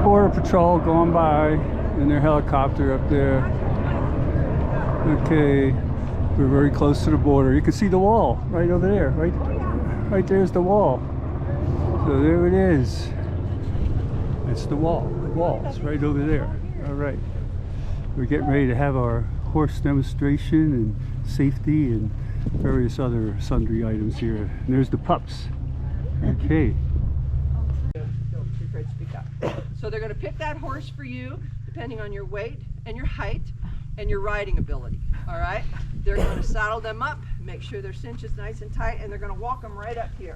Border Patrol going by in their helicopter up there. Okay, we're very close to the border. You can see the wall right over there. Right there's the wall. So there it is. It's the wall. The wall is right over there. All right. We're getting ready to have our horse demonstration and safety and various other sundry items here. And there's the pups. Okay. Don't be afraid to speak up. So they're going to pick that horse for you, depending on your weight and your height and your riding ability. All right? They're going to saddle them up, make sure their cinch is nice and tight, and they're going to walk them right up here.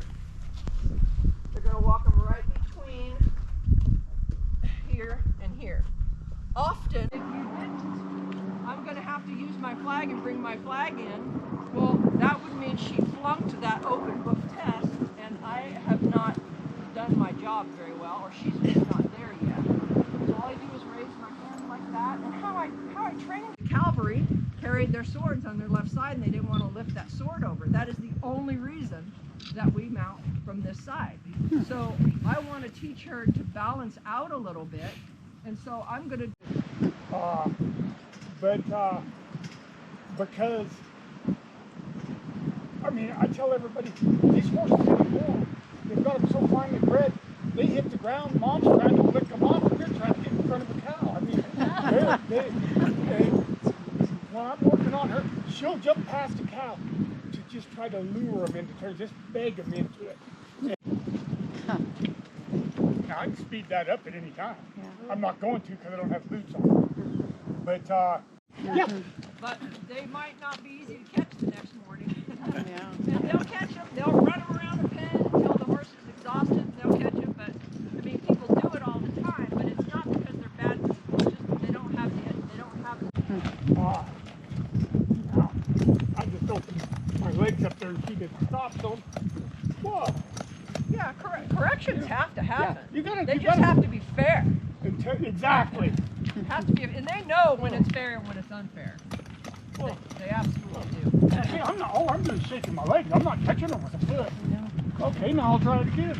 They're going to walk them right between here and here. Often, if you didn't, I'm going to have to use my flag and bring my flag in. Well, that would mean she flunked that open book test, and I have not done my job very well, or she's just not there yet. So all I do is raise my hand like that, and how I trained the cavalry carried their swords on their left side, and they didn't want to lift that sword over. That is the only reason that we mount from this side. So I want to teach her to balance out a little bit, and so I'm going to because I mean, I tell everybody, these horses in the bull, they've got them so finely bred, they hit the ground, mom's trying to lick them off, and they're trying to get in front of a cow. I mean, when I'm working on her, she'll jump past a cow to just try to lure them into turn, just beg them into it. Now, I can speed that up at any time. Yeah. I'm not going to because I don't have boots on. But, yeah. But they might not be easy to catch the next morning. Yeah. And they'll catch them. They'll run them around the pen until the horse is exhausted, and they'll catch them. But I mean, people do it all the time. But it's not because they're bad people. It's just they don't have the. I just opened my legs up there and she didn't stop. So, whoa. Yeah, corrections have to happen. Yeah. They just have to be fair. Exactly. Have to be, and they know when it's fair and when it's unfair. Well, they absolutely do. Hey, I'm just shaking my leg. I'm not catching her with a foot. No. Okay, now I'll try it again.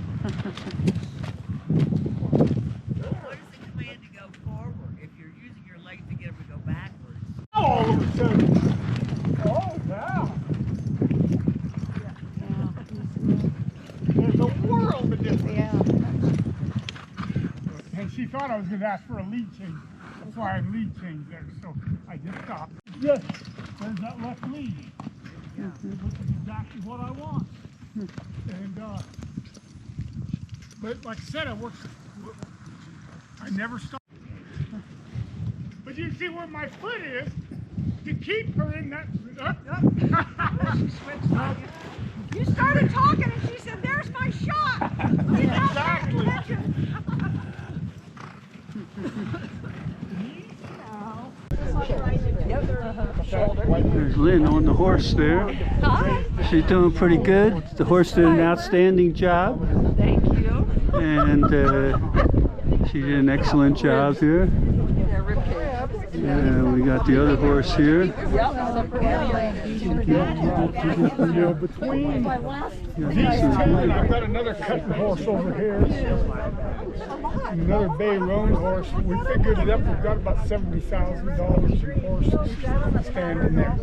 What is the command to go forward if you're using your legs to get them to go backwards? All of a sudden. Oh, wow. There's a world of difference. Yeah. And she thought I was going to ask for a lead change. That's why I lead changed there. So I just stopped. Yes, there's that left lead. Yeah. Which is exactly what I want. And, but like I said, I never stop. But you see where my foot is to keep her in that. She switched on you. You started talking and she said, "There's my shot." Exactly. There's Lynne on the horse there. Hi. She's doing pretty good. The horse did an outstanding job. Thank you. And she did an excellent job here. And we got the other horse here. You know, between these two, I've got another cutting horse over here. Another bay roan horse. We figured it up. We've got about $70,000 in horses standing there.